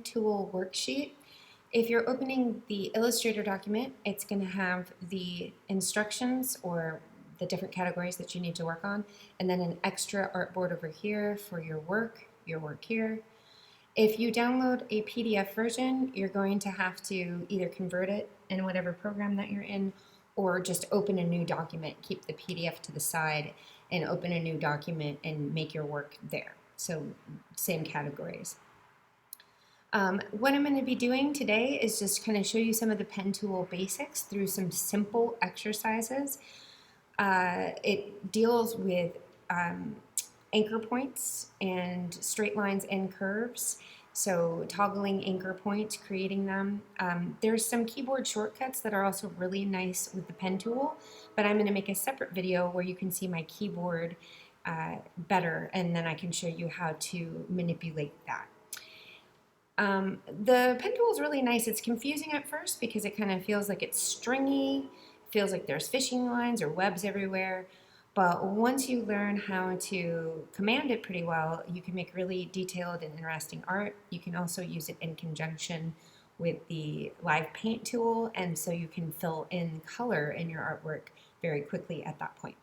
Tool worksheet. If you're opening the Illustrator document, it's going to have the instructions or the different categories that you need to work on, and then an extra artboard over here for your work here. If you download a PDF version, you're going to have to either convert it in whatever program that you're in, or just open a new document, keep the PDF to the side, and open a new document and make your work there. So same categories. What I'm going to be doing today is just kind of show you some of the pen tool basics through some simple exercises. It deals with anchor points and straight lines and curves. So toggling anchor points, creating them. There's some keyboard shortcuts that are also really nice with the pen tool, but I'm going to make a separate video where you can see my keyboard better, and then I can show you how to manipulate that. The pen tool is really nice. It's confusing at first because it kind of feels like it's stringy, feels like there's fishing lines or webs everywhere. But once you learn how to command it pretty well, you can make really detailed and interesting art. You can also use it in conjunction with the live paint tool, and so you can fill in color in your artwork very quickly at that point.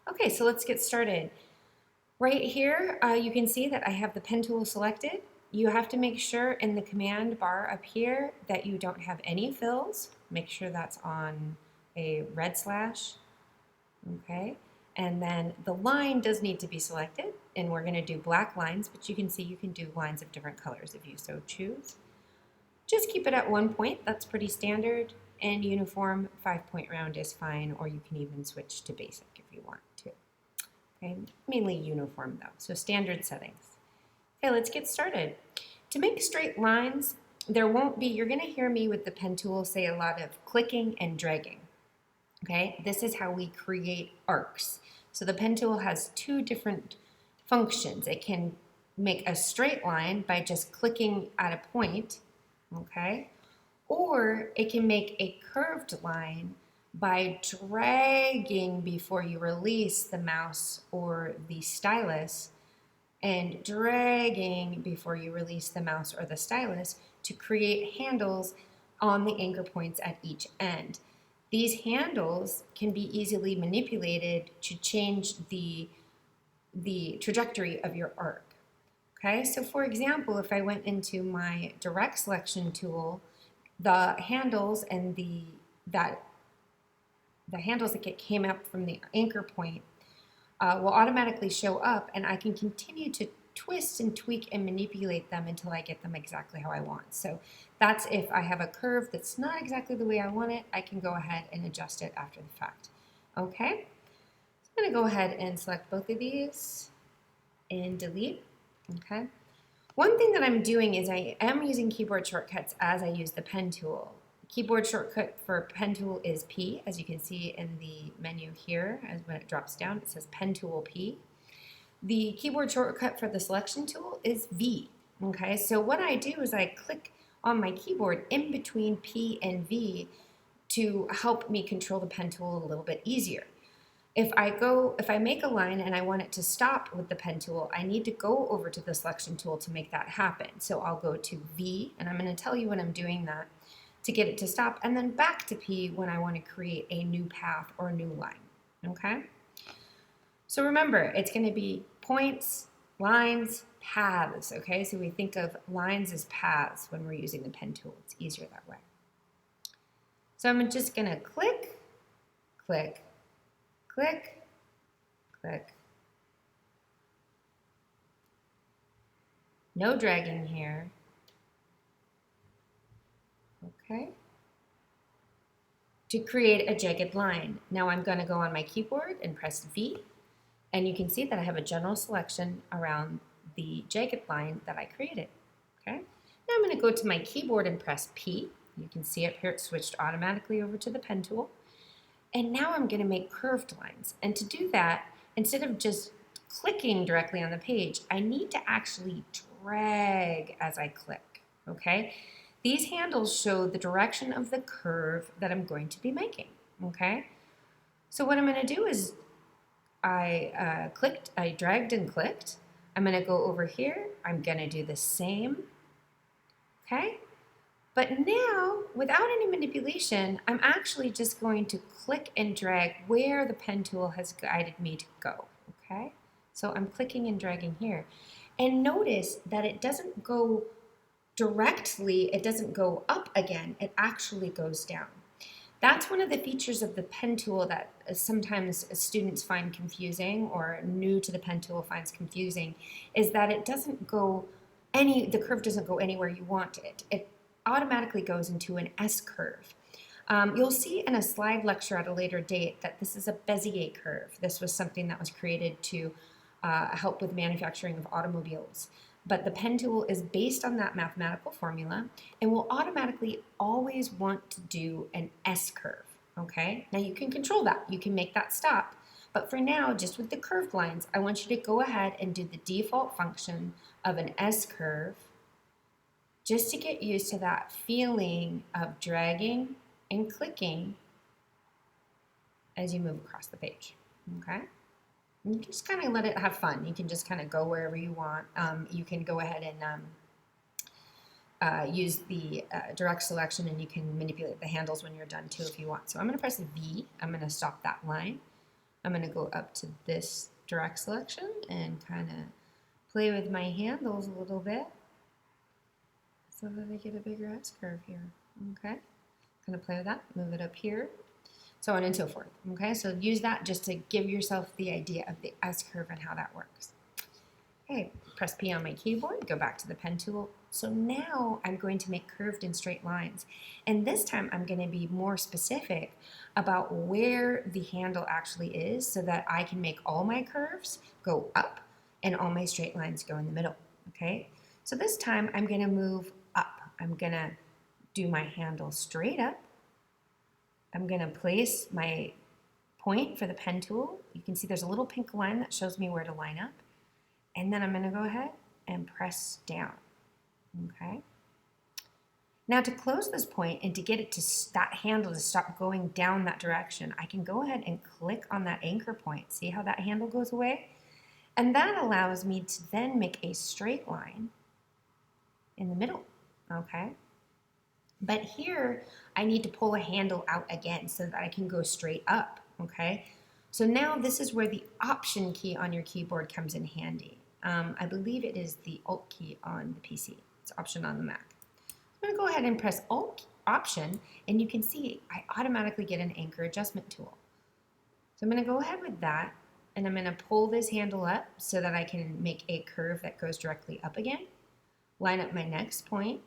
Okay, so let's get started. Right here, you can see that I have the pen tool selected. You have to make sure in the command bar up here that you don't have any fills. Make sure that's on a red slash. Okay, and then the line does need to be selected, and we're going to do black lines, but you can see you can do lines of different colors if you so choose. Just keep it at 1 point, that's pretty standard, and uniform 5-point round is fine, or you can even switch to basic if you want to. Okay, mainly uniform though, so standard settings. Okay, let's get started. To make straight lines, you're going to hear me with the pen tool say a lot of clicking and dragging. Okay, this is how we create arcs. So the pen tool has two different functions. It can make a straight line by just clicking at a point, okay? Or it can make a curved line by dragging before you release the mouse or the stylus, and dragging before you release the mouse or the stylus to create handles on the anchor points at each end. These handles can be easily manipulated to change the trajectory of your arc. Okay, so for example, if I went into my direct selection tool, the handles and the handles that came up from the anchor point will automatically show up, and I can continue to twist and tweak and manipulate them until I get them exactly how I want. So that's if I have a curve that's not exactly the way I want it, I can go ahead and adjust it after the fact. Okay, so I'm going to go ahead and select both of these and delete. Okay, one thing that I'm doing is I am using keyboard shortcuts as I use the pen tool. Keyboard shortcut for pen tool is P, as you can see in the menu here. As when it drops down, it says pen tool P. The keyboard shortcut for the selection tool is V. Okay, so what I do is I click on my keyboard in between P and V to help me control the pen tool a little bit easier. If I make a line and I want it to stop with the pen tool, I need to go over to the selection tool to make that happen. So I'll go to V, and I'm going to tell you when I'm doing that to get it to stop, and then back to P when I want to create a new path or a new line. Okay? So remember, it's going to be points, lines, paths. Okay? So we think of lines as paths when we're using the pen tool. It's easier that way. So I'm just going to click, click, click, click. No dragging here. Okay. To create a jagged line. Now I'm going to go on my keyboard and press V, and you can see that I have a general selection around the jagged line that I created. Okay. Now I'm going to go to my keyboard and press P. You can see up here it switched automatically over to the pen tool. And now I'm going to make curved lines. And to do that, instead of just clicking directly on the page, I need to actually drag as I click. Okay. These handles show the direction of the curve that I'm going to be making, okay? So what I'm going to do is I dragged and clicked. I'm going to go over here. I'm going to do the same okay? But now, without any manipulation, I'm actually just going to click and drag where the pen tool has guided me to go, okay? So I'm clicking and dragging here. And notice that it doesn't go directly, it doesn't go up again, it actually goes down. That's one of the features of the pen tool that sometimes students find confusing, or new to the pen tool finds confusing, is that it doesn't go the curve doesn't go anywhere you want it. It automatically goes into an S curve. You'll see in a slide lecture at a later date that this is a Bezier curve. This was something that was created to help with manufacturing of automobiles. But the pen tool is based on that mathematical formula and will automatically always want to do an S curve, okay? Now you can control that. You can make that stop. But for now, just with the curved lines, I want you to go ahead and do the default function of an S curve just to get used to that feeling of dragging and clicking as you move across the page, okay? And you just kind of let it have fun. You can just kind of go wherever you want. You can go ahead and use the direct selection, and you can manipulate the handles when you're done too if you want. So I'm going to press V. I'm going to stop that line. I'm going to go up to this direct selection and kind of play with my handles a little bit so that I get a bigger S curve here. Okay, kind of play with that, move it up here, so on and so forth. Okay, so use that just to give yourself the idea of the S curve and how that works. Okay, press P on my keyboard, go back to the pen tool. So now I'm going to make curved and straight lines. And this time I'm going to be more specific about where the handle actually is so that I can make all my curves go up and all my straight lines go in the middle. Okay, so this time I'm going to move up. I'm going to do my handle straight up. I'm going to place my point for the pen tool. You can see there's a little pink line that shows me where to line up. And then I'm going to go ahead and press down. Okay. Now to close this point and to get it to that handle to stop going down that direction, I can go ahead and click on that anchor point. See how that handle goes away? And that allows me to then make a straight line in the middle. Okay. But here I need to pull a handle out again so that I can go straight up. Okay. So now this is where the Option key on your keyboard comes in handy. I believe it is the Alt key on the PC. It's Option on the Mac. I'm going to go ahead and press Option, and you can see I automatically get an anchor adjustment tool. So I'm going to go ahead with that, and I'm going to pull this handle up so that I can make a curve that goes directly up again, line up my next point,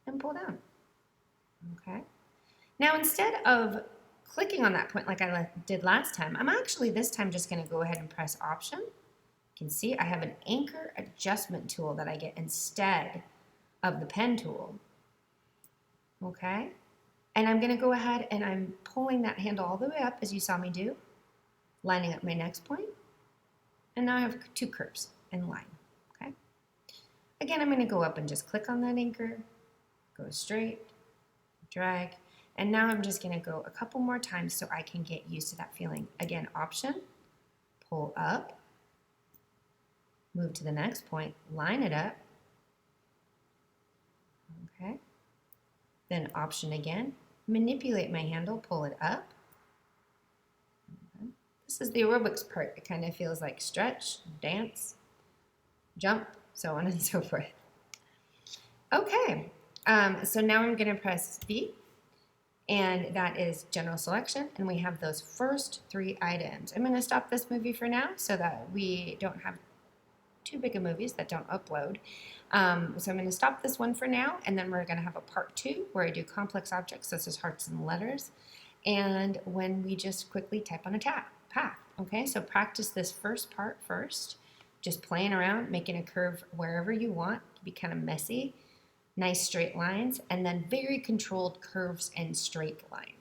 and pull down. Okay. Now instead of clicking on that point like I did last time, I'm actually this time just going to go ahead and press Option. You can see I have an anchor adjustment tool that I get instead of the pen tool. Okay, and I'm going to go ahead and I'm pulling that handle all the way up as you saw me do, lining up my next point, and now I have two curves in line. Okay, again I'm going to go up and just click on that anchor, go straight, drag, and now I'm just going to go a couple more times so I can get used to that feeling. Again, Option, pull up, move to the next point, line it up, okay, then Option again, manipulate my handle, pull it up. Okay. This is the aerobics part. It kind of feels like stretch, dance, jump, so on and so forth. Okay, so now I'm going to press V, and that is general selection, and we have those first three items. I'm going to stop this movie for now so that we don't have too big of movies that don't upload. So I'm going to stop this one for now, and then we're going to have a part 2 where I do complex objects such as hearts and letters, and when we just quickly type on a path. Okay, so practice this first part first, just playing around, making a curve wherever you want. It can be kind of messy, nice straight lines, and then very controlled curves and straight lines.